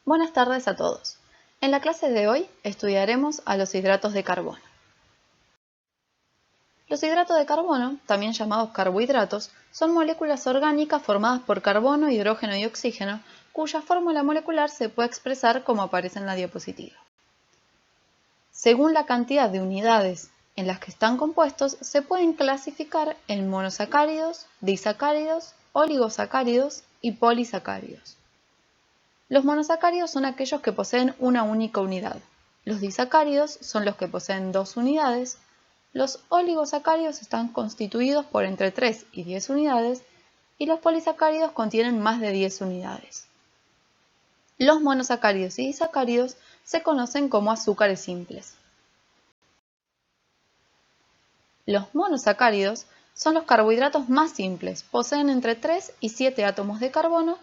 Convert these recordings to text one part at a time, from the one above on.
Buenas tardes a todos. En la clase de hoy estudiaremos a los hidratos de carbono. Los hidratos de carbono, también llamados carbohidratos, son moléculas orgánicas formadas por carbono, hidrógeno y oxígeno, cuya fórmula molecular se puede expresar como aparece en la diapositiva. Según la cantidad de unidades en las que están compuestos, se pueden clasificar en monosacáridos, disacáridos, oligosacáridos y polisacáridos. Los monosacáridos son aquellos que poseen una única unidad. Los disacáridos son los que poseen 2 unidades. Los oligosacáridos están constituidos por entre 3 y 10 unidades y los polisacáridos contienen más de 10 unidades. Los monosacáridos y disacáridos se conocen como azúcares simples. Los monosacáridos son los carbohidratos más simples, poseen entre 3 y 7 átomos de carbono,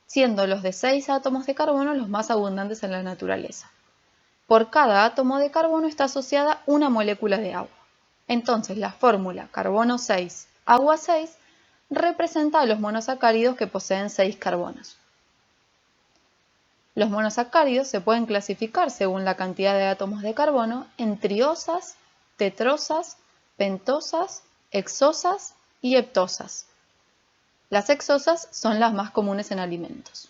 siendo los de 6 átomos de carbono los más abundantes en la naturaleza. Por cada átomo de carbono está asociada una molécula de agua. Entonces la fórmula carbono 6, agua 6 representa a los monosacáridos que poseen 6 carbonos. Los monosacáridos se pueden clasificar según la cantidad de átomos de carbono en triosas, tetrosas, pentosas, hexosas y heptosas. Las hexosas son las más comunes en alimentos.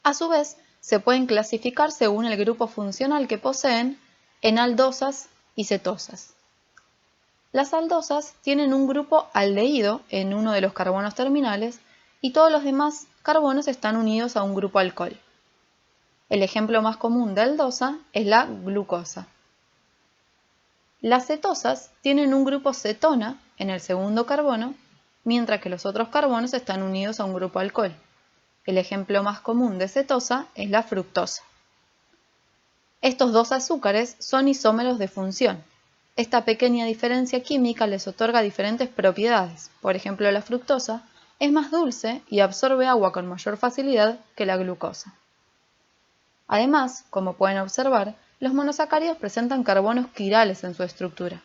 A su vez, se pueden clasificar según el grupo funcional que poseen en aldosas y cetosas. Las aldosas tienen un grupo aldehído en uno de los carbonos terminales y todos los demás carbonos están unidos a un grupo alcohol. El ejemplo más común de aldosa es la glucosa. Las cetosas tienen un grupo cetona en el segundo carbono, mientras que los otros carbonos están unidos a un grupo alcohol. El ejemplo más común de cetosa es la fructosa. Estos dos azúcares son isómeros de función. Esta pequeña diferencia química les otorga diferentes propiedades. Por ejemplo, la fructosa es más dulce y absorbe agua con mayor facilidad que la glucosa. Además, como pueden observar, los monosacáridos presentan carbonos quirales en su estructura,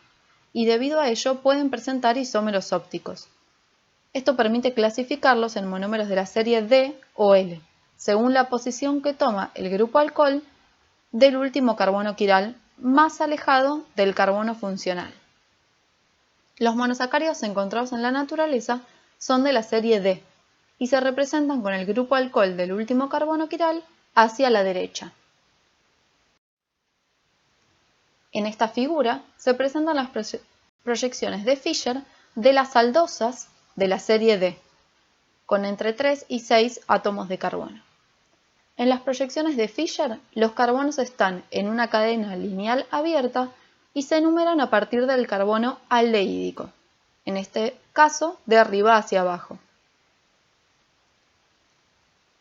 y debido a ello pueden presentar isómeros ópticos. Esto permite clasificarlos en monómeros de la serie D o L, según la posición que toma el grupo alcohol del último carbono quiral más alejado del carbono funcional. Los monosacáridos encontrados en la naturaleza son de la serie D y se representan con el grupo alcohol del último carbono quiral hacia la derecha. En esta figura se presentan las proyecciones de Fischer de las aldosas de la serie D, con entre 3 y 6 átomos de carbono. En las proyecciones de Fischer, los carbonos están en una cadena lineal abierta y se enumeran a partir del carbono aldehídico, en este caso de arriba hacia abajo.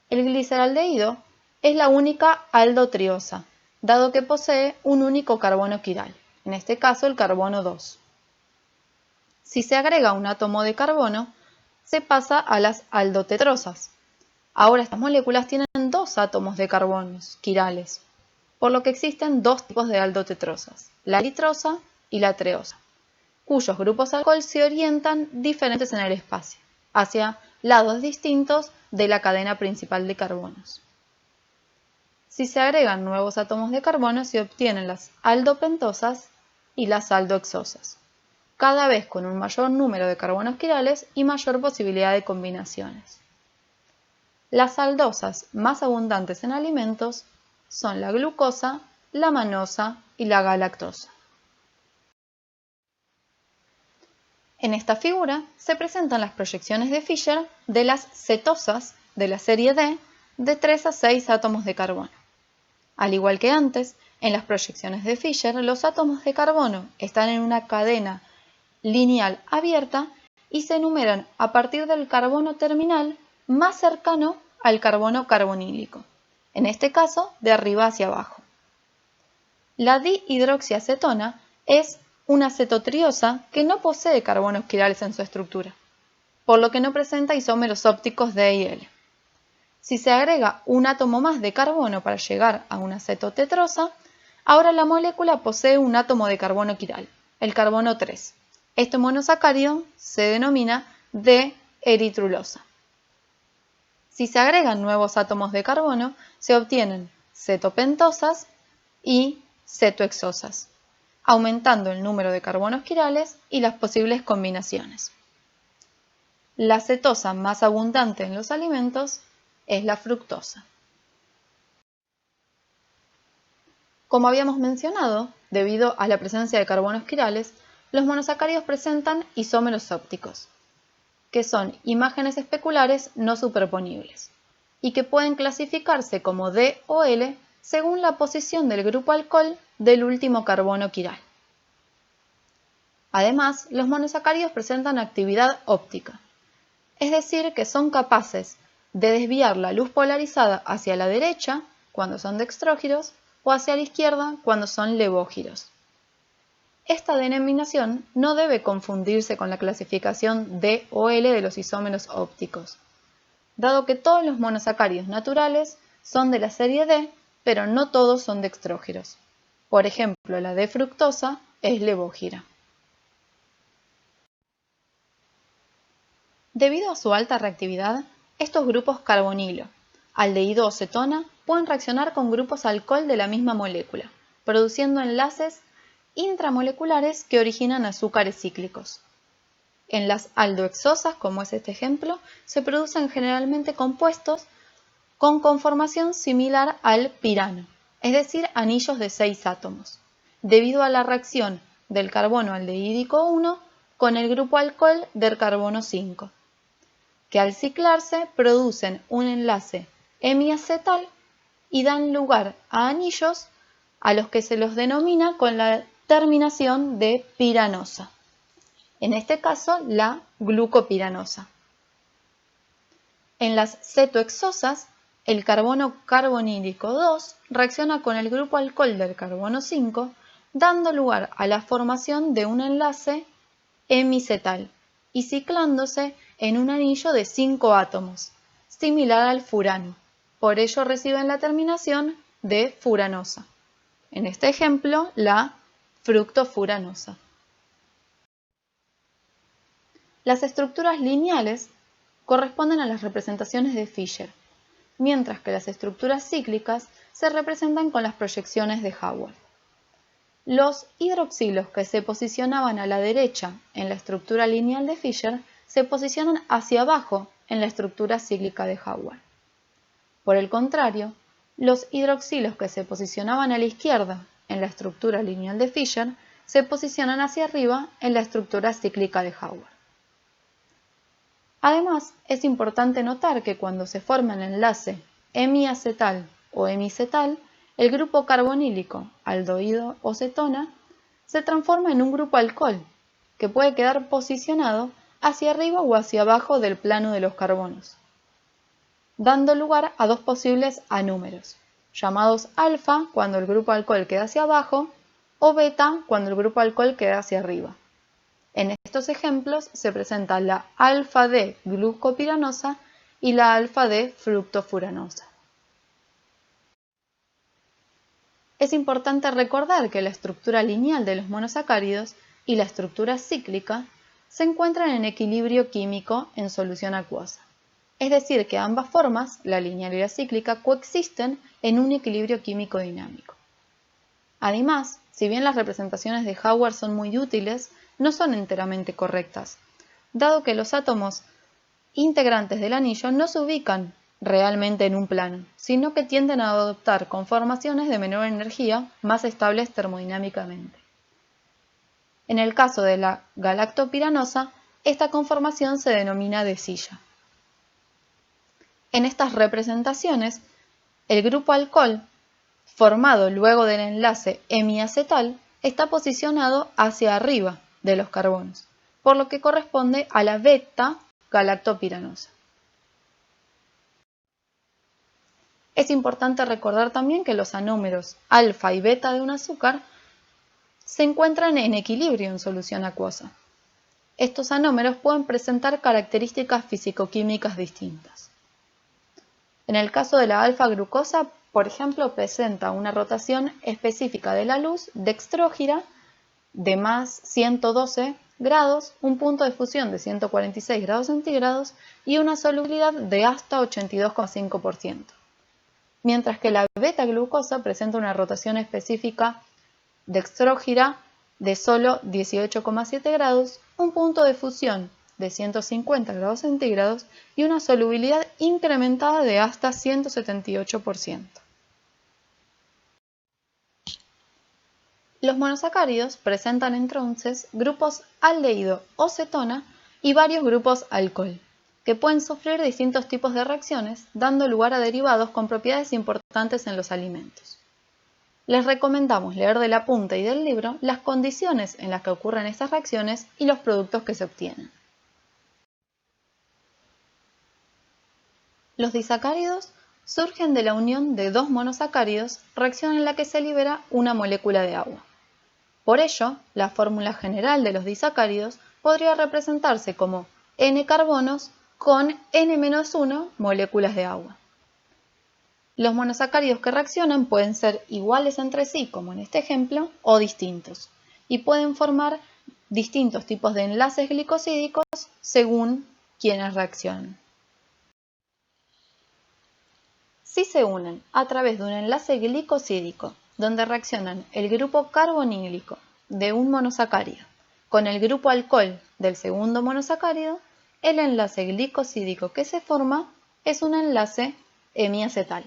El gliceraldehído es la única aldotriosa, dado que posee un único carbono quiral, en este caso el carbono 2. Si se agrega un átomo de carbono, se pasa a las aldotetrosas. Ahora estas moléculas tienen 2 átomos de carbonos quirales, por lo que existen 2 tipos de aldotetrosas, la litrosa y la treosa, cuyos grupos alcohol se orientan diferentes en el espacio, hacia lados distintos de la cadena principal de carbonos. Si se agregan nuevos átomos de carbono, se obtienen las aldopentosas y las aldohexosas, cada vez con un mayor número de carbonos quirales y mayor posibilidad de combinaciones. Las aldosas más abundantes en alimentos son la glucosa, la manosa y la galactosa. En esta figura se presentan las proyecciones de Fischer de las cetosas de la serie D de 3 a 6 átomos de carbono. Al igual que antes, en las proyecciones de Fischer los átomos de carbono están en una cadena lineal abierta y se enumeran a partir del carbono terminal más cercano al carbono carbonílico, en este caso de arriba hacia abajo. La dihidroxiacetona es una cetotriosa que no posee carbonos quirales en su estructura, por lo que no presenta isómeros ópticos D y L. Si se agrega un átomo más de carbono para llegar a una cetotetrosa, ahora la molécula posee un átomo de carbono quiral, el carbono 3. Este monosacárido se denomina D-eritrulosa. Si se agregan nuevos átomos de carbono, se obtienen cetopentosas y cetohexosas, aumentando el número de carbonos quirales y las posibles combinaciones. La cetosa más abundante en los alimentos es la fructosa. Como habíamos mencionado, debido a la presencia de carbonos quirales, los monosacáridos presentan isómeros ópticos, que son imágenes especulares no superponibles, y que pueden clasificarse como D o L según la posición del grupo alcohol del último carbono quiral. Además, los monosacáridos presentan actividad óptica, es decir, que son capaces de desviar la luz polarizada hacia la derecha cuando son dextrógiros o hacia la izquierda cuando son levógiros. Esta denominación no debe confundirse con la clasificación D o L de los isómeros ópticos, dado que todos los monosacáridos naturales son de la serie D, pero no todos son dextrógiros. Por ejemplo, la D-fructosa es levógira. Debido a su alta reactividad, estos grupos carbonilo, aldehído o cetona pueden reaccionar con grupos alcohol de la misma molécula, produciendo enlaces intramoleculares que originan azúcares cíclicos. En las aldohexosas, como es este ejemplo, se producen generalmente compuestos con conformación similar al pirano, es decir, anillos de 6 átomos, debido a la reacción del carbono aldehídico 1 con el grupo alcohol del carbono 5, que al ciclarse producen un enlace hemiacetal y dan lugar a anillos a los que se los denomina con la terminación de piranosa, en este caso la glucopiranosa. En las cetohexosas, el carbono carbonílico 2 reacciona con el grupo alcohol del carbono 5, dando lugar a la formación de un enlace hemicetal y ciclándose en un anillo de 5 átomos, similar al furano. Por ello reciben la terminación de furanosa. En este ejemplo, la fructofuranosa. Las estructuras lineales corresponden a las representaciones de Fischer, mientras que las estructuras cíclicas se representan con las proyecciones de Howard. Los hidroxilos que se posicionaban a la derecha en la estructura lineal de Fischer se posicionan hacia abajo en la estructura cíclica de Howard. Por el contrario, los hidroxilos que se posicionaban a la izquierda en la estructura lineal de Fischer se posicionan hacia arriba en la estructura cíclica de Howard. Además, es importante notar que cuando se forma el enlace hemiacetal o hemicetal, el grupo carbonílico, aldehído o cetona, se transforma en un grupo alcohol, que puede quedar posicionado hacia arriba o hacia abajo del plano de los carbonos, dando lugar a dos posibles anúmeros, llamados alfa cuando el grupo alcohol queda hacia abajo o beta cuando el grupo alcohol queda hacia arriba. En estos ejemplos se presenta la alfa-D glucopiranosa y la alfa-D fructofuranosa. Es importante recordar que la estructura lineal de los monosacáridos y la estructura cíclica se encuentran en equilibrio químico en solución acuosa. Es decir, que ambas formas, la lineal y la cíclica, coexisten en un equilibrio químico dinámico. Además, si bien las representaciones de Howard son muy útiles, no son enteramente correctas, dado que los átomos integrantes del anillo no se ubican realmente en un plano, sino que tienden a adoptar conformaciones de menor energía más estables termodinámicamente. En el caso de la galactopiranosa, esta conformación se denomina de silla. En estas representaciones, el grupo alcohol, formado luego del enlace hemiacetal, está posicionado hacia arriba de los carbonos, por lo que corresponde a la beta-galactopiranosa. Es importante recordar también que los anómeros alfa y beta de un azúcar se encuentran en equilibrio en solución acuosa. Estos anómeros pueden presentar características físico-químicas distintas. En el caso de la alfa-glucosa, por ejemplo, presenta una rotación específica de la luz dextrógira de más 112 grados, un punto de fusión de 146 grados centígrados y una solubilidad de hasta 82,5%. Mientras que la beta-glucosa presenta una rotación específica dextrógira de solo 18,7 grados, un punto de fusión de 150 grados centígrados y una solubilidad incrementada de hasta 178%. Los monosacáridos presentan entonces grupos aldehído o cetona y varios grupos alcohol, que pueden sufrir distintos tipos de reacciones, dando lugar a derivados con propiedades importantes en los alimentos. Les recomendamos leer del apunte y del libro las condiciones en las que ocurren estas reacciones y los productos que se obtienen. Los disacáridos surgen de la unión de dos monosacáridos, reacción en la que se libera una molécula de agua. Por ello, la fórmula general de los disacáridos podría representarse como N-carbonos con N-1 moléculas de agua. Los monosacáridos que reaccionan pueden ser iguales entre sí, como en este ejemplo, o distintos, y pueden formar distintos tipos de enlaces glicosídicos según quienes reaccionan. Si se unen a través de un enlace glicosídico, donde reaccionan el grupo carbonílico de un monosacárido con el grupo alcohol del segundo monosacárido, el enlace glicosídico que se forma es un enlace hemiacetal.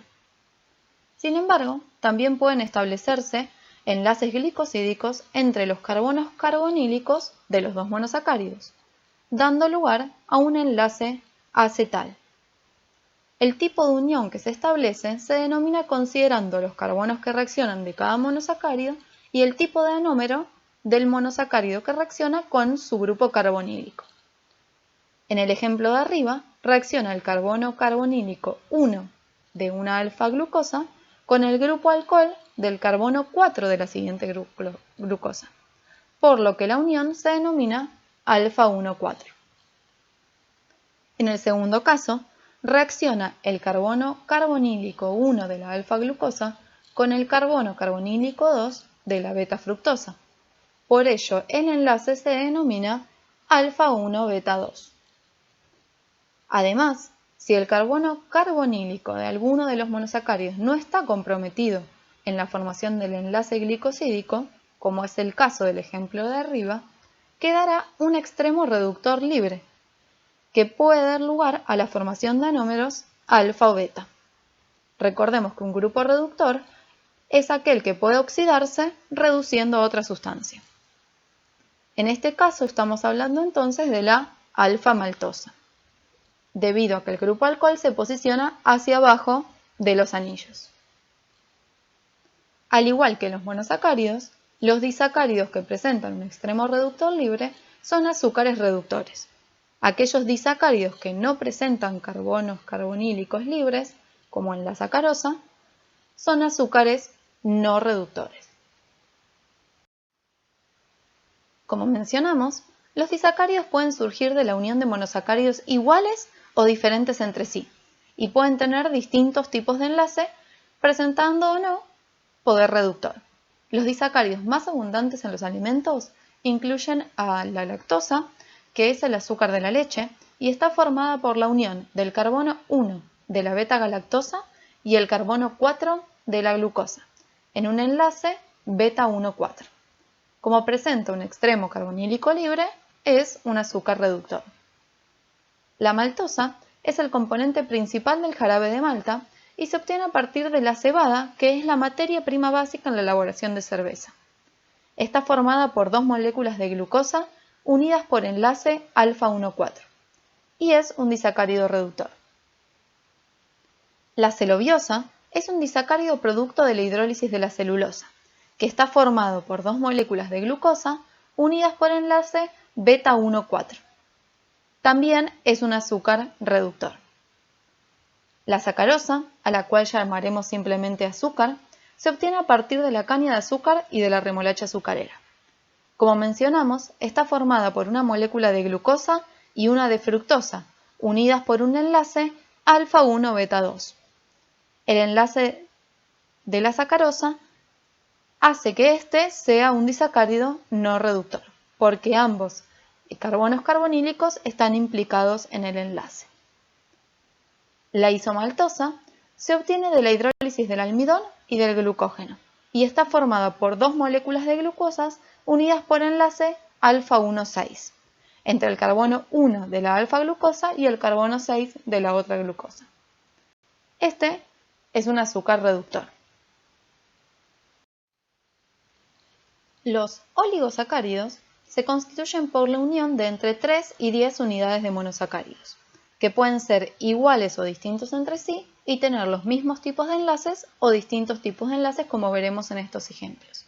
Sin embargo, también pueden establecerse enlaces glicosídicos entre los carbonos carbonílicos de los dos monosacáridos, dando lugar a un enlace acetal. El tipo de unión que se establece se denomina considerando los carbonos que reaccionan de cada monosacárido y el tipo de anómero del monosacárido que reacciona con su grupo carbonílico. En el ejemplo de arriba, reacciona el carbono carbonílico 1 de una alfa-glucosa con el grupo alcohol del carbono 4 de la siguiente glucosa, por lo que la unión se denomina alfa-1,4. En el segundo caso, reacciona el carbono carbonílico 1 de la alfa-glucosa con el carbono carbonílico 2 de la beta-fructosa. Por ello, el enlace se denomina alfa-1-beta-2. Además, si el carbono carbonílico de alguno de los monosacáridos no está comprometido en la formación del enlace glicosídico, como es el caso del ejemplo de arriba, quedará un extremo reductor libre, que puede dar lugar a la formación de anómeros alfa o beta. Recordemos que un grupo reductor es aquel que puede oxidarse reduciendo a otra sustancia. En este caso estamos hablando entonces de la alfa-maltosa, debido a que el grupo alcohol se posiciona hacia abajo de los anillos. Al igual que los monosacáridos, los disacáridos que presentan un extremo reductor libre son azúcares reductores. Aquellos disacáridos que no presentan carbonos carbonílicos libres, como en la sacarosa, son azúcares no reductores. Como mencionamos, los disacáridos pueden surgir de la unión de monosacáridos iguales o diferentes entre sí, y pueden tener distintos tipos de enlace, presentando o no poder reductor. Los disacáridos más abundantes en los alimentos incluyen a la lactosa, que es el azúcar de la leche, y está formada por la unión del carbono 1 de la beta-galactosa y el carbono 4 de la glucosa, en un enlace beta-1,4. Como presenta un extremo carbonílico libre, es un azúcar reductor. La maltosa es el componente principal del jarabe de malta y se obtiene a partir de la cebada, que es la materia prima básica en la elaboración de cerveza. Está formada por dos moléculas de glucosa unidas por enlace alfa-1,4 y es un disacárido reductor. La celobiosa es un disacárido producto de la hidrólisis de la celulosa, que está formado por dos moléculas de glucosa unidas por enlace beta-1,4. También es un azúcar reductor. La sacarosa, a la cual llamaremos simplemente azúcar, se obtiene a partir de la caña de azúcar y de la remolacha azucarera. Como mencionamos, está formada por una molécula de glucosa y una de fructosa, unidas por un enlace alfa-1-beta-2. El enlace de la sacarosa hace que este sea un disacárido no reductor, porque ambos carbonos carbonílicos están implicados en el enlace. La isomaltosa se obtiene de la hidrólisis del almidón y del glucógeno y está formada por dos moléculas de glucosas unidas por enlace alfa-1,6 entre el carbono 1 de la alfa-glucosa y el carbono 6 de la otra glucosa. Este es un azúcar reductor. Los oligosacáridos se constituyen por la unión de entre 3 y 10 unidades de monosacáridos, que pueden ser iguales o distintos entre sí y tener los mismos tipos de enlaces o distintos tipos de enlaces, como veremos en estos ejemplos.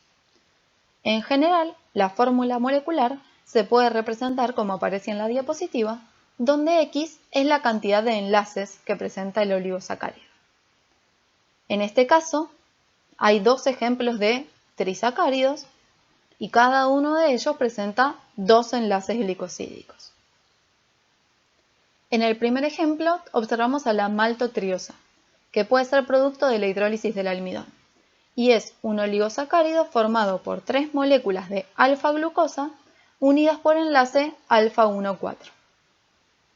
En general, la fórmula molecular se puede representar como aparece en la diapositiva, donde X es la cantidad de enlaces que presenta el oligosacárido. En este caso, hay dos ejemplos de trisacáridos y cada uno de ellos presenta dos enlaces glicosídicos. En el primer ejemplo observamos a la maltotriosa, que puede ser producto de la hidrólisis del almidón, y es un oligosacárido formado por 3 moléculas de alfa-glucosa unidas por enlace alfa-1,4,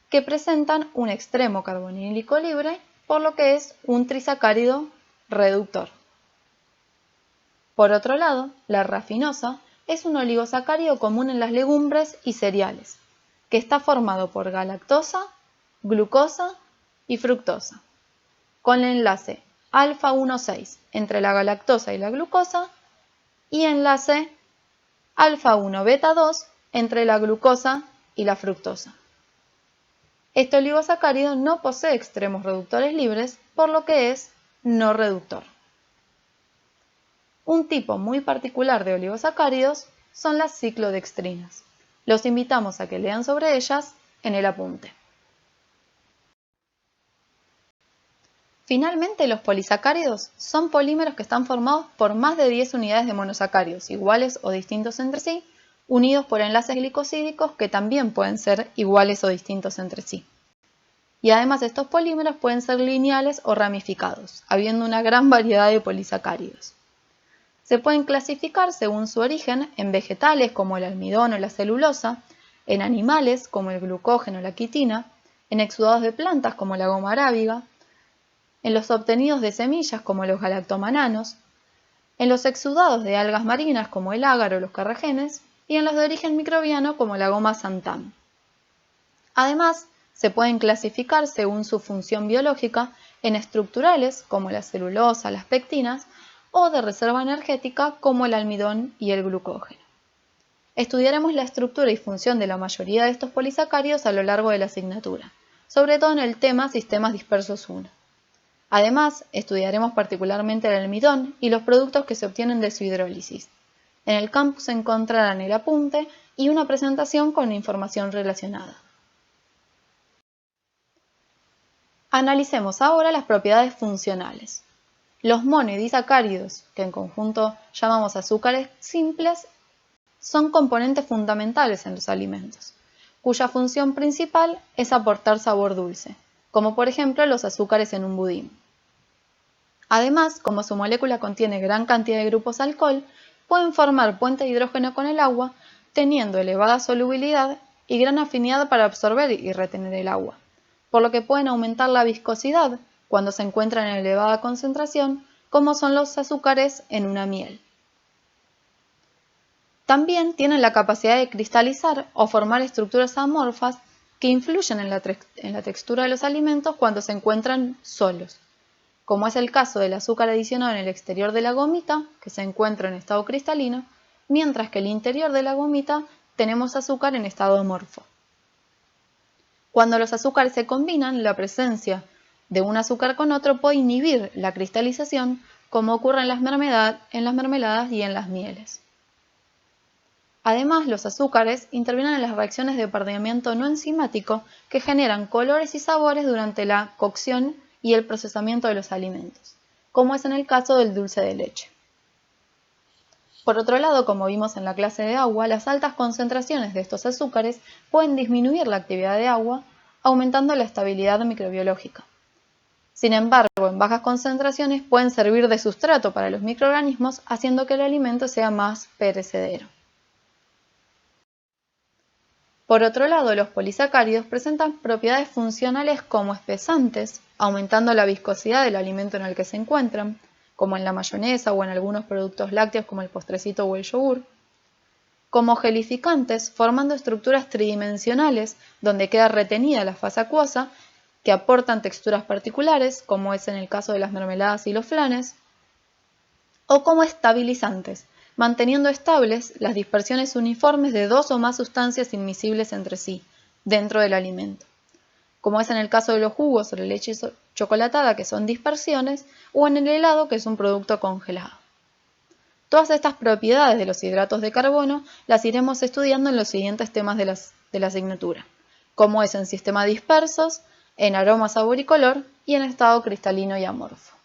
que presentan un extremo carbonílico libre, por lo que es un trisacárido reductor. Por otro lado, la rafinosa es un oligosacárido común en las legumbres y cereales, que está formado por galactosa, glucosa y fructosa, con el enlace alfa-1,6 entre la galactosa y la glucosa y enlace alfa-1-beta-2 entre la glucosa y la fructosa. Este oligosacárido no posee extremos reductores libres, por lo que es no reductor. Un tipo muy particular de oligosacáridos son las ciclodextrinas. Los invitamos a que lean sobre ellas en el apunte. Finalmente, los polisacáridos son polímeros que están formados por más de 10 unidades de monosacáridos, iguales o distintos entre sí, unidos por enlaces glicosídicos que también pueden ser iguales o distintos entre sí. Y además estos polímeros pueden ser lineales o ramificados, habiendo una gran variedad de polisacáridos. Se pueden clasificar según su origen en vegetales como el almidón o la celulosa, en animales como el glucógeno o la quitina, en exudados de plantas como la goma arábiga, en los obtenidos de semillas como los galactomananos, en los exudados de algas marinas como el ágaro o los carragenes, y en los de origen microbiano como la goma santam. Además, se pueden clasificar según su función biológica en estructurales como la celulosa, las pectinas, o de reserva energética como el almidón y el glucógeno. Estudiaremos la estructura y función de la mayoría de estos polisacáridos a lo largo de la asignatura, sobre todo en el tema Sistemas Dispersos 1. Además, estudiaremos particularmente el almidón y los productos que se obtienen de su hidrólisis. En el campus encontrarán el apunte y una presentación con información relacionada. Analicemos ahora las propiedades funcionales. Los monodisacáridos, que en conjunto llamamos azúcares simples, son componentes fundamentales en los alimentos, cuya función principal es aportar sabor dulce, como por ejemplo los azúcares en un budín. Además, como su molécula contiene gran cantidad de grupos alcohol, pueden formar puente de hidrógeno con el agua, teniendo elevada solubilidad y gran afinidad para absorber y retener el agua, por lo que pueden aumentar la viscosidad cuando se encuentran en elevada concentración, como son los azúcares en una miel. También tienen la capacidad de cristalizar o formar estructuras amorfas que influyen en la textura de los alimentos cuando se encuentran solos, como es el caso del azúcar adicionado en el exterior de la gomita, que se encuentra en estado cristalino, mientras que en el interior de la gomita tenemos azúcar en estado amorfo. Cuando los azúcares se combinan, la presencia de un azúcar con otro puede inhibir la cristalización, como ocurre en las mermeladas y en las mieles. Además, los azúcares intervienen en las reacciones de perdimiento no enzimático que generan colores y sabores durante la cocción y el procesamiento de los alimentos, como es en el caso del dulce de leche. Por otro lado, como vimos en la clase de agua, las altas concentraciones de estos azúcares pueden disminuir la actividad de agua, aumentando la estabilidad microbiológica. Sin embargo, en bajas concentraciones pueden servir de sustrato para los microorganismos, haciendo que el alimento sea más perecedero. Por otro lado, los polisacáridos presentan propiedades funcionales como espesantes, aumentando la viscosidad del alimento en el que se encuentran, como en la mayonesa o en algunos productos lácteos como el postrecito o el yogur, como gelificantes, formando estructuras tridimensionales donde queda retenida la fase acuosa, que aportan texturas particulares, como es en el caso de las mermeladas y los flanes, o como estabilizantes, manteniendo estables las dispersiones uniformes de dos o más sustancias inmiscibles entre sí, dentro del alimento, como es en el caso de los jugos o la leche chocolatada, que son dispersiones, o en el helado, que es un producto congelado. Todas estas propiedades de los hidratos de carbono las iremos estudiando en los siguientes temas de la asignatura, como es en sistema dispersos, en aroma, sabor y color, y en estado cristalino y amorfo.